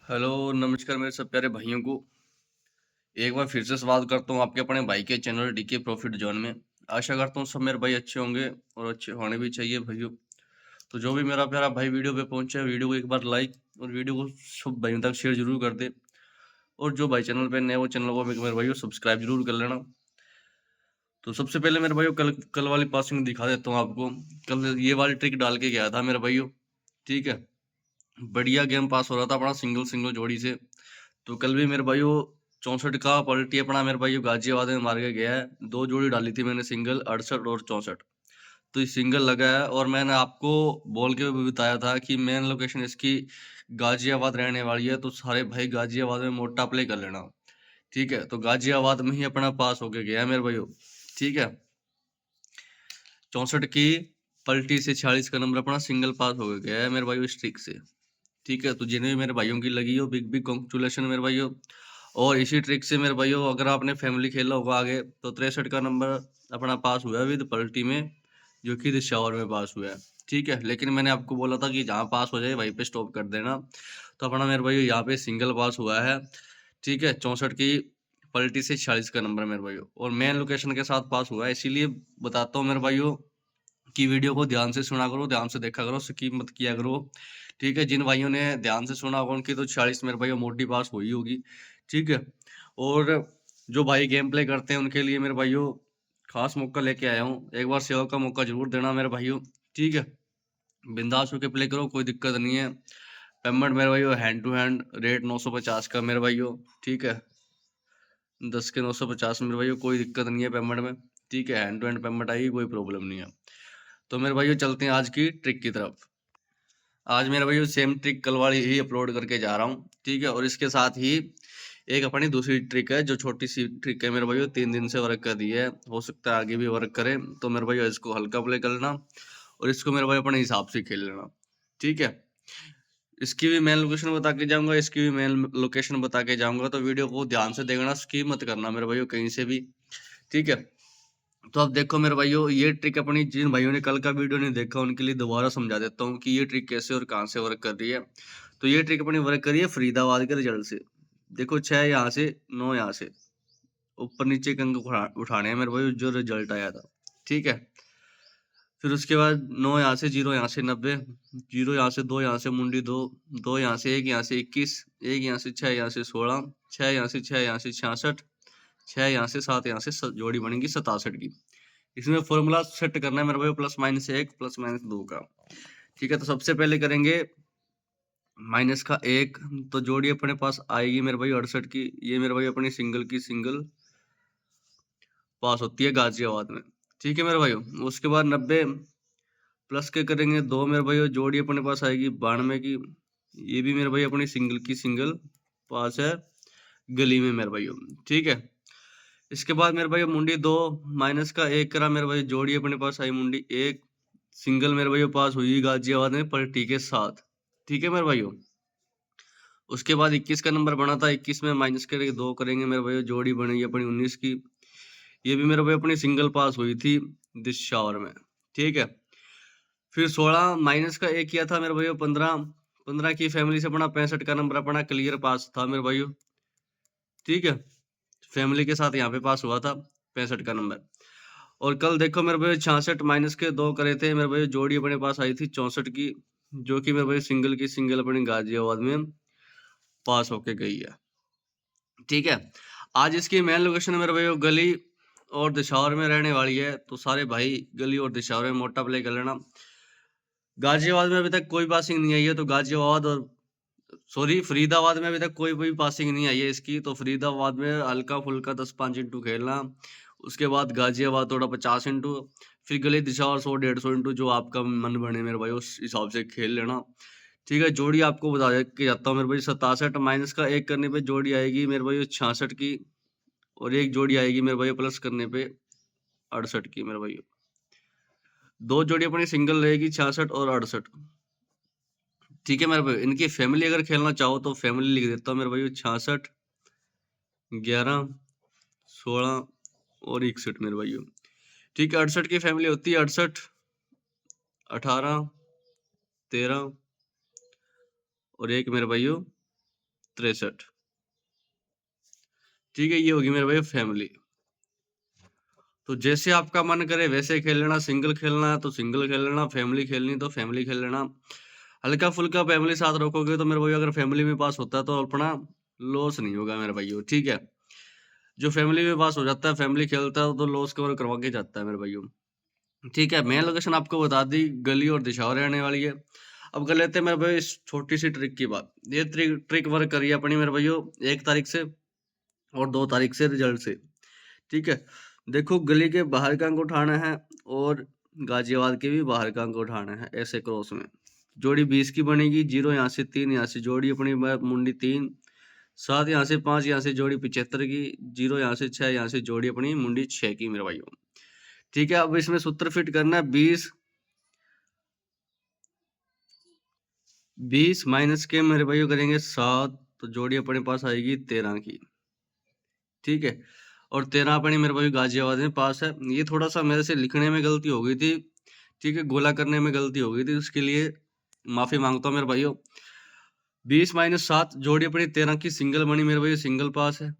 Hello, नमस्कार मेरे सब प्यारे भाइयों को। एक बार फिर से स्वागत करता हूँ आपके अपने भाई के चैनल डीके प्रॉफिट जोन में। आशा करता हूँ सब मेरे भाई अच्छे होंगे और अच्छे होने भी चाहिए भाइयों। तो जो भी मेरा प्यारा भाई वीडियो पे पहुंचे, वीडियो को एक बार लाइक और वीडियो को सब भाइयों तक शेयर जरूर कर दे। और जो भाई चैनल पे नए वो चैनल को मेरे भाइयों सब्सक्राइब जरूर कर लेना। तो सबसे पहले मेरे भाइयों कल कल वाली पासिंग दिखा देता हूँ आपको। कल ये वाली ट्रिक डाल के गया था मेरे भाइयों। ठीक है, बढ़िया गेम पास हो रहा था अपना सिंगल सिंगल जोड़ी से। तो कल भी मेरे भाइयों 64 का पलटी अपना मेरे भाइयों गाजियाबाद में मार के गया है। दो जोड़ी डाली थी मैंने सिंगल 68 और 64। तो ये सिंगल लगा है और मैंने आपको बोल के भी बताया था कि मेन लोकेशन इसकी गाजियाबाद रहने वाली है। तो सारे भाई गाजियाबाद में मोटा प्ले कर लेना। ठीक है, तो गाजियाबाद में ही अपना पास होके गया है मेरे भाइयों। ठीक है, 64 की पलटी से 46 का नंबर अपना सिंगल पास हो गया है मेरे भाइयों स्ट्रिक से। ठीक है, तो जिन्हें भी मेरे भाइयों की लगी हो बिग बिग कॉन्ग्रेचुलेशन मेरे भाइयों। और इसी ट्रिक से मेरे भाइयों अगर आपने फैमिली खेला होगा आगे तो 63 का नंबर अपना पास हुआ है विद पलटी में, जो कि दिशावर में पास हुआ है। ठीक है, लेकिन मैंने आपको बोला था कि जहाँ पास हो जाए वहीं पे स्टॉप कर देना। तो अपना मेरे भाइयों यहाँ पे सिंगल पास हुआ है। ठीक है, 64 की पलटी से 46 का नंबर मेरे भाइयों और मेन लोकेशन के साथ पास हुआ है। इसीलिए बताता हूँ मेरे भाइयों कि वीडियो को ध्यान से सुना करो, ध्यान से देखा करो, स्किप मत किया करो। ठीक है, जिन भाइयों ने ध्यान से सुना होगा उनकी तो 40 मेरे भाइयों मोटी पास हुई होगी। ठीक है, और जो भाई गेम प्ले करते हैं उनके लिए मेरे भाइयों खास मौका लेके आया हूँ। एक बार सेवा का मौका जरूर देना मेरे भाइयों। ठीक है, बिंदास होके प्ले करो, कोई दिक्कत नहीं है। पेमेंट मेरे भाइयों हैंड टू हैंड रेट 950 का मेरे भाइयों। ठीक है, 10 के 950 मेरे भाइयों, कोई दिक्कत नहीं है पेमेंट में। ठीक है, हैंड टू हैंड पेमेंट आएगी, कोई प्रॉब्लम नहीं है। तो मेरे भाइयों चलते हैं आज की ट्रिक की तरफ। आज मेरा भाई सेम ट्रिक कल वाली ही अपलोड करके जा रहा हूँ। ठीक है, और इसके साथ ही एक अपनी दूसरी ट्रिक है जो छोटी सी ट्रिक है मेरे भाई 3 दिन से वर्क कर दी है, हो सकता है आगे भी वर्क करे। तो मेरे भाई इसको हल्का प्ले कर लेना और इसको मेरे भाई अपने हिसाब से खेल लेना। ठीक है, इसकी भी मैं लोकेशन बता के जाऊंगा, इसकी भी मैं लोकेशन बता के जाऊंगा। तो वीडियो को ध्यान से देखना, स्किप मत करना मेरे भाइयों कहीं से भी। ठीक है, तो अब देखो मेरे भाइयों ये ट्रिक अपनी जिन भाइयों ने कल का वीडियो नहीं देखा उनके लिए दोबारा समझा देता हूँ कि ये ट्रिक कैसे और कहाँ से वर्क कर रही है। तो ये ट्रिक अपनी वर्क कर रही है फरीदाबाद के रिजल्ट से। देखो 6 यहाँ से 9 यहाँ से ऊपर नीचे के अंक उठाने हैं मेरे भाई जो रिजल्ट आया था। ठीक है, फिर उसके बाद 9 यहाँ से 0 यहाँ से 90, 0 यहाँ से 2 यहाँ से मुंडी 2, 2 यहाँ से 1 यहाँ से 21, 1 यहाँ से 6 यहाँ से 16, 6 यहाँ से 6 यहाँ से 66, 6 यहाँ से 7 यहाँ से जोड़ी बनेगी 67 की। इसमें फॉर्मूला सेट करना है मेरे भाई +-1 +-2 का। ठीक है, तो सबसे पहले करेंगे माइनस का 1। तो जोड़ी अपने पास आएगी मेरे भाई 68 की। ये मेरे भाई अपनी सिंगल की सिंगल पास होती है गाजियाबाद में। ठीक है मेरे भाई, उसके बाद 90 प्लस के करेंगे 2 मेरे भाई, जोड़ी अपने पास आएगी 92 की। ये भी मेरे भाई अपनी सिंगल की सिंगल पास है गली में मेरे भाई। ठीक है, इसके बाद मेरे भाई मुंडी 2 माइनस का 1 करा मेरे भाई, जोड़ी अपने पास आई मुंडी 1, सिंगल मेरे भाई पास हुई गाजियाबाद में पलटी के साथ। ठीक है मेरे भाइयों, उसके बाद 21 का नंबर बना था, 21 में माइनस करके 2 करेंगे मेरे भाई, जोड़ी बनेगी अपनी 19 की। ये भी मेरे भाई अपनी सिंगल पास हुई थी दिशावर में। ठीक है, फिर 16 माइनस का 1 किया था मेरे भाई 15, 15 की फैमिली से अपना 65 का नंबर अपना क्लियर पास था मेरे भाइयों। ठीक है, फैमिली के साथ यहाँ पे पास हुआ था 65 का नंबर। और कल देखो मेरे भाई 66 माइनस के 2 करे थे मेरे भाई, जोड़ी अपने पास आई थी 64 की, जो कि मेरे भाई सिंगल की सिंगल अपनी गाजियाबाद में पास होके गई है। ठीक है, आज इसकी मेन लोकेशन मेरे भाई गली और दिशावर में रहने वाली है। तो सारे भाई गली और दिशावर में मोटा प्ले कर लेना। गाजियाबाद में अभी तक कोई पासिंग नहीं आई है, तो गाजियाबाद और सॉरी फरीदाबाद में अभी तक कोई भी पासिंग नहीं आई है इसकी। तो फरीदाबाद में हल्का फुल्का 10-5 इंटू खेलना। उसके बाद गाजियाबाद थोड़ा 50 इंटू, फिर गली दिशा और 100-150 इंटू, जो आपका मन बने मेरे भाई उस हिसाब से खेल लेना। ठीक है, जोड़ी आपको बता के जाता हूँ मेरे भाई 67 माइनस का 1 करने पे जोड़ी आएगी मेरे भाई 66 की, और एक जोड़ी आएगी मेरे भाई प्लस करने पे 68 की मेरे भाई। दो जोड़ी अपनी सिंगल रहेगी 66 और 68। ठीक है मेरे भाई, इनकी फैमिली अगर खेलना चाहो तो फैमिली लिख देता हूँ मेरे भाई 66, 11, 16 और 61 मेरे भाइयों। ठीक है, 68 की फैमिली होती है 68, 18, 13 और एक मेरे भाइयों 63। ठीक है, ये होगी मेरे भाई फैमिली। तो जैसे आपका मन करे वैसे खेल लेना, सिंगल खेलना है तो सिंगल खेल लेना, फैमिली खेलनी तो फैमिली खेल लेना। हल्का-फुल्का फैमिली साथ रखोगे तो मेरे भाई अगर फैमिली में पास होता है तो अपना लॉस नहीं होगा मेरे भाइयों, ठीक है? जो फैमिली में पास हो जाता है, फैमिली खेलता है तो लॉस कवर करवा के जाता है मेरे भाइयों। ठीक है, मेन लोकेशन आपको बता दी, गली और दिशा रहने वाली है। अब कर लेते हैं मेरे भाई इस छोटी-सी ट्रिक की बात। ये ट्रिक वर्क करी है अपनी मेरे भाइयों 1 तारीख से और 2 तारीख से रिजल्ट से। ठीक है? देखो गली के बाहर का अंक उठाना है और गाज़ियाबाद के भी बाहर का अंक उठाना है, ऐसे क्रॉस में। जोड़ी 20 की बनेगी, 0 यहाँ से 3 यहाँ से जोड़ी अपनी मुंडी 3, 7 यहाँ से 5 यहाँ से जोड़ी 75 की, 0 यहाँ से 6 यहाँ से जोड़ी अपनी मुंडी 6 की मेरे भाइयों। ठीक है, अब इसमें सूत्र फिट करना है 20 माइनस के मेरे भाइयों करेंगे 7, तो जोड़ी अपने पास आएगी 13 की। ठीक है? और 13 अपनी मेरे भाई गाज़ियाबाद में पास है। ये थोड़ा-सा मेरे से लिखने में गलती हो गई थी, ठीक है? गोला करने में गलती हो गई थी, उसके लिए माफ़ी माँगता हूँ मेरे भाइयों। 20 माइनस 7 जोड़ी अपनी 13 की सिंगल बनी मेरे भाई, सिंगल पास है।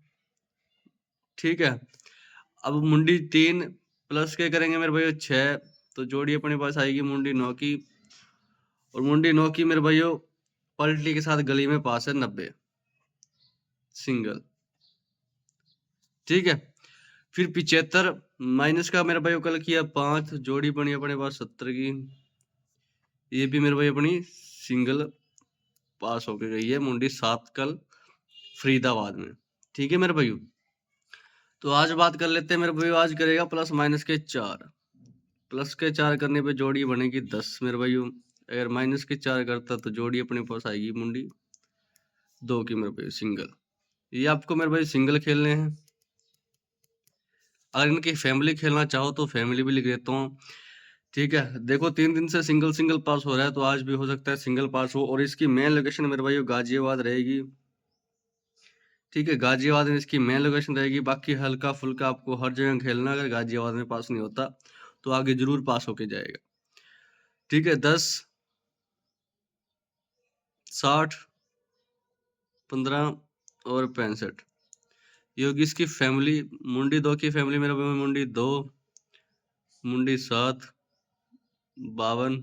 ठीक है? अब मुंडी 3 प्लस के करेंगे मेरे भाइयों 6, तो जोड़ी अपने पास आएगी मुंडी 9 की और मुंडी 9 की मेरे भाइयों पलटी के साथ गली में पास है 90 सिंगल। ठीक है? फिर 75 माइनस का मेरे भाई कल किया 5, जोड़ी बनी अपने पास 70 की। ये भी मेरे भाई अपनी सिंगल पास होके गई है मुंडी 7 कल फरीदाबाद में। ठीक है मेरे भाइयों, तो आज बात कर लेते हैं मेरे भाइयों। आज करेगा प्लस माइनस के 4, प्लस के 4 करने पे जोड़ी बनेगी 10 मेरे भाइयों। अगर माइनस के 4 करता तो जोड़ी अपने पास आएगी मुंडी 2 की मेरे भाई सिंगल। ये आपको मेरे भाई सिंगल खेलने हैं। अगर इनकी फैमिली खेलना चाहो तो फैमिली भी लिख देता हूँ। ठीक है, देखो 3 दिन से सिंगल पास हो रहा है, तो आज भी हो सकता है सिंगल पास हो और इसकी मेन लोकेशन मेरे भाइयों गाज़ियाबाद रहेगी। ठीक है, गाज़ियाबाद में इसकी मेन लोकेशन रहेगी, बाकी हल्का-फुल्का आपको हर जगह खेलना है। अगर गाज़ियाबाद में पास नहीं होता, तो आगे ज़रूर पास होके जाएगा। ठीक है, 10, 60, 15 और 65 ये होगी इसकी फैमिली। मुंडी 2 की फैमिली मेरे भाई मुंडी 2, मुंडी 7, 52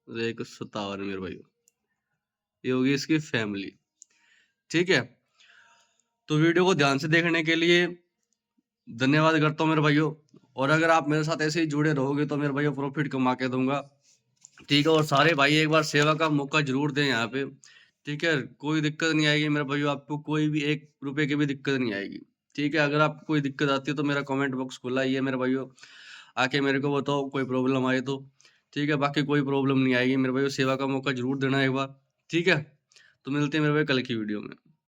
और एक 57 मेरे भाइयों। ये होगी इसकी फैमिली। ठीक है? तो वीडियो को ध्यान से देखने के लिए धन्यवाद करता हूँ मेरे भाइयों। और अगर आप मेरे साथ ऐसे ही जुड़े रहोगे तो मेरे भाइयों प्रॉफिट कमा के दूंगा। ठीक है, और सारे भाई एक बार सेवा का मौका जरूर दें यहाँ पे। ठीक है, कोई दिक्कत नहीं आएगी मेरे भाइयों, आपको कोई भी 1 रुपए की भी दिक्कत नहीं आएगी। ठीक है, अगर आपको कोई दिक्कत आती है तो मेरा कमेंट बॉक्स खुला ही है मेरे भाइयों, आके मेरे को बताओ कोई प्रॉब्लम आए तो। ठीक है, बाकी कोई प्रॉब्लम नहीं आएगी मेरे भाइयों, सेवा का मौका जरूर देना एक बार। ठीक है, तो मिलते हैं मेरे भाई कल की वीडियो में।